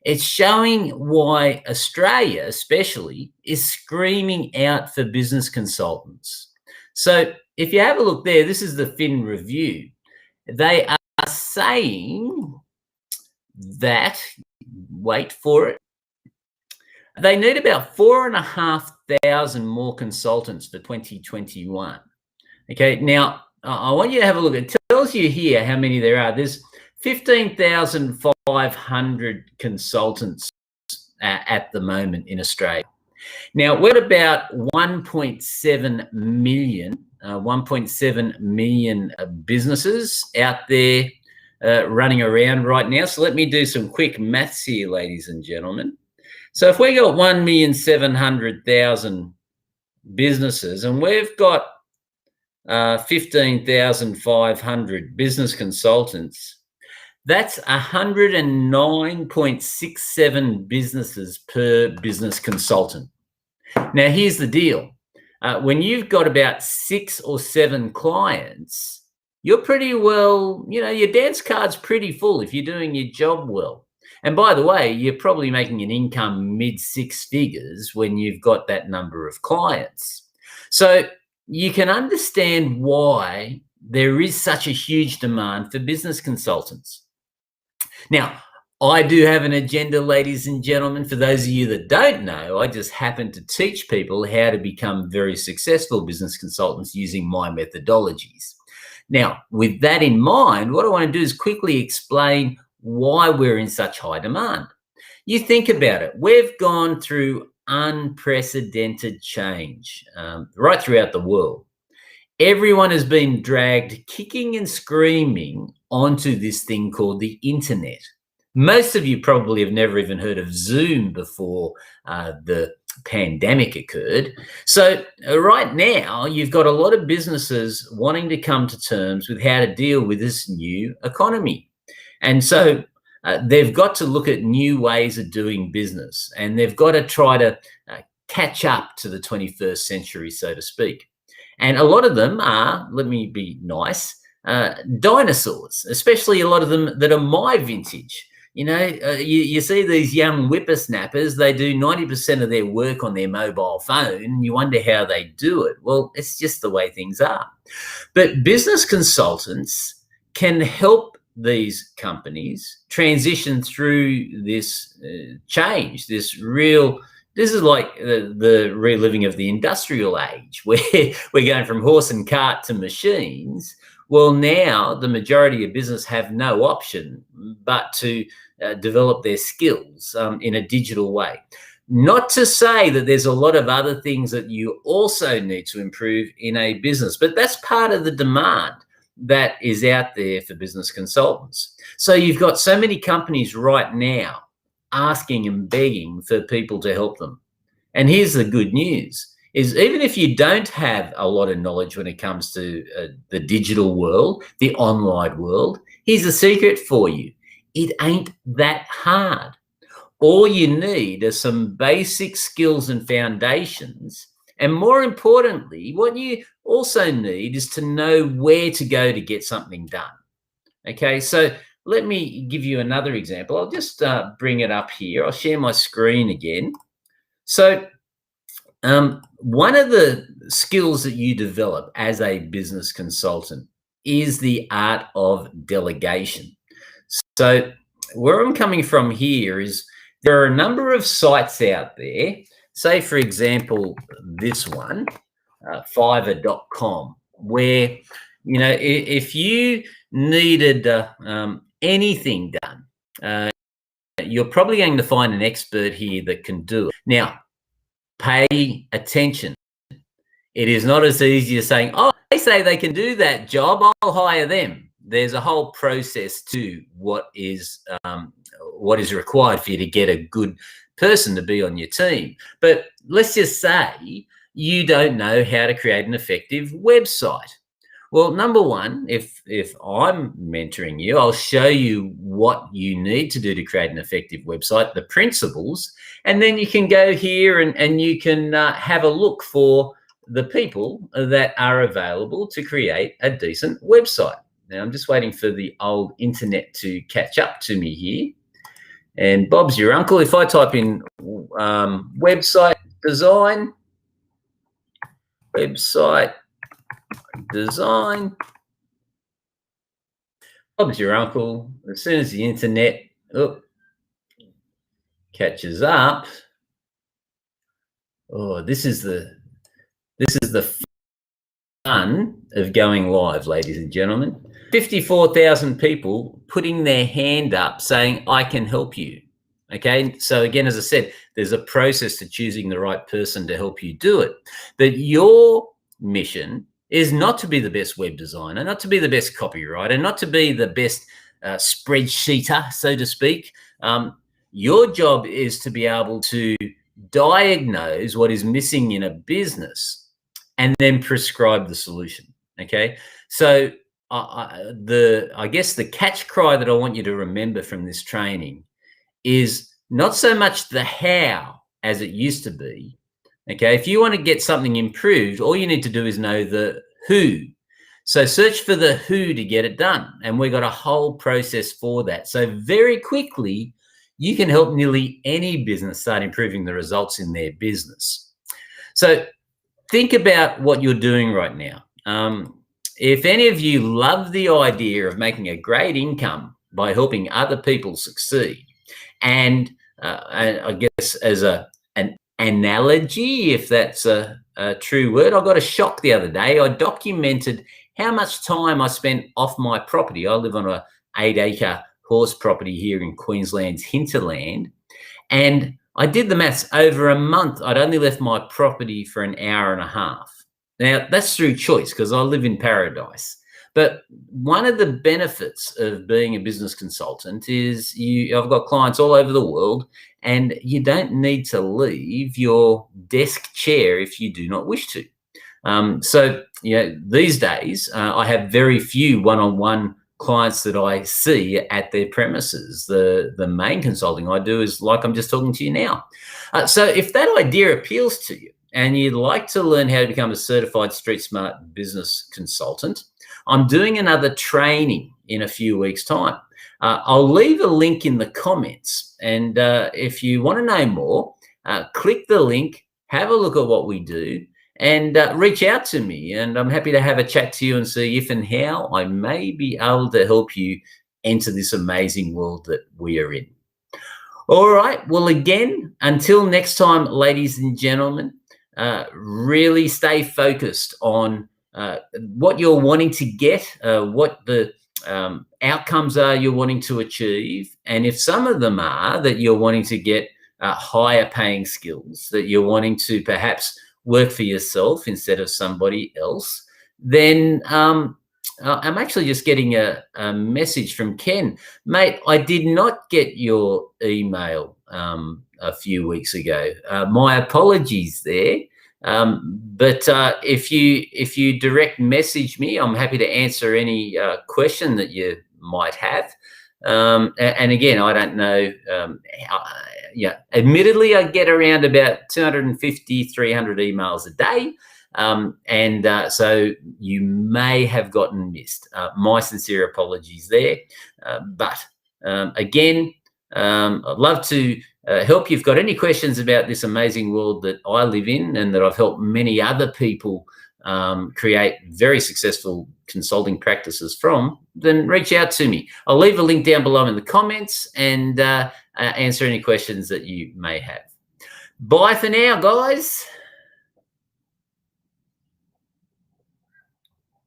It's showing why Australia, especially, is screaming out for business consultants. So if you have a look there, this is the Fin Review. They are saying that, wait for it, they need about 4,500 more consultants for 2021. Okay, now I want you to have a look. It tells you here how many there are. There's 15,500 consultants at the moment in Australia. Now, we're at about 1.7 million businesses out there running around right now. So let me do some quick maths here, ladies and gentlemen. So if we got 1,700,000 businesses and we've got 15,500 business consultants, that's 109.67 businesses per business consultant. Now, here's the deal. When you've got about 6 or 7 clients, you're pretty well, your dance card's pretty full if you're doing your job well. And by the way, you're probably making an income mid-6 figures when you've got that number of clients. So you can understand why there is such a huge demand for business consultants. Now, I do have an agenda, ladies and gentlemen. For those of you that don't know, I just happen to teach people how to become very successful business consultants using my methodologies. Now, with that in mind, what I want to do is quickly explain why we're in such high demand. You think about it. We've gone through unprecedented change right throughout the world. Everyone has been dragged kicking and screaming onto this thing called the internet. Most of you probably have never even heard of Zoom before the pandemic occurred. So right now, you've got a lot of businesses wanting to come to terms with how to deal with this new economy. And so they've got to look at new ways of doing business, and they've got to try to catch up to the 21st century, so to speak. And a lot of them are, let me be nice, dinosaurs, especially a lot of them that are my vintage. You see these young whippersnappers, they do 90% of their work on their mobile phone, and you wonder how they do it. Well, it's just the way things are. But business consultants can help these companies transition through this change, this is like the reliving of the industrial age, where we're going from horse and cart to machines. Well, now the majority of business have no option but to develop their skills in a digital way. Not to say that there's a lot of other things that you also need to improve in a business, but that's part of the demand that is out there for business consultants. So you've got so many companies right now asking and begging for people to help them. And here's the good news, is even if you don't have a lot of knowledge when it comes to the digital world, the online world, here's a secret for you. It ain't that hard. All you need are some basic skills and foundations. And more importantly, what you also need is to know where to go to get something done. Okay, so let me give you another example. I'll just bring it up here. I'll share my screen again. So one of the skills that you develop as a business consultant is the art of delegation. So where I'm coming from here is there are a number of sites out there. Say, for example, this one, Fiverr.com, where, if you needed anything done, you're probably going to find an expert here that can do it. Now, pay attention. It is not as easy as saying, oh, they say they can do that job, I'll hire them. There's a whole process to what is required for you to get a good person to be on your team. But let's just say you don't know how to create an effective website. Well, number one, if I'm mentoring you, I'll show you what you need to do to create an effective website, the principles, and then you can go here and you can have a look for the people that are available to create a decent website. Now, I'm just waiting for the old internet to catch up to me here. And Bob's your uncle. If I type in website design, Bob's your uncle. As soon as the internet catches up, this is the fun of going live, ladies and gentlemen. 54,000 people putting their hand up saying, I can help you. Okay, so again, as I said, there's a process to choosing the right person to help you do it. But your mission is not to be the best web designer, not to be the best copywriter, not to be the best spreadsheeter, so to speak. Your job is to be able to diagnose what is missing in a business and then prescribe the solution. Okay, so I guess the catch cry that I want you to remember from this training is not so much the how as it used to be. Okay, if you want to get something improved, all you need to do is know the who. So search for the who to get it done. And we've got a whole process for that. So very quickly, you can help nearly any business start improving the results in their business. So think about what you're doing right now. If any of you love the idea of making a great income by helping other people succeed, and I guess as an analogy, if that's a true word, I got a shock the other day. I documented how much time I spent off my property. I live on a 8-acre horse property here in Queensland's hinterland, and I did the maths. Over a month, I'd only left my property for an hour and a half. Now, that's through choice because I live in paradise. But one of the benefits of being a business consultant is I've got clients all over the world, and you don't need to leave your desk chair if you do not wish to. So, these days, I have very few one-on-one clients that I see at their premises. The main consulting I do is like I'm just talking to you now. So if that idea appeals to you and you'd like to learn how to become a certified street smart business consultant, I'm doing another training in a few weeks' time. I'll leave a link in the comments. And if you want to know more, click the link, have a look at what we do, and reach out to me. And I'm happy to have a chat to you and see if and how I may be able to help you enter this amazing world that we are in. All right. Well, again, until next time, ladies and gentlemen, really stay focused on what you're wanting to get, what the outcomes are you're wanting to achieve. And if some of them are that you're wanting to get higher paying skills, that you're wanting to perhaps work for yourself instead of somebody else, then I'm actually just getting a message from Ken. Mate, I did not get your email a few weeks ago. My apologies there. But if you direct message me, I'm happy to answer any question that you might have. And again, I don't know. Admittedly, I get around about 250, 300 emails a day. So you may have gotten missed. My sincere apologies there. But again, I'd love to help you. If you've got any questions about this amazing world that I live in and that I've helped many other people create very successful consulting practices from, then reach out to me. I'll leave a link down below in the comments and answer any questions that you may have. Bye for now, guys.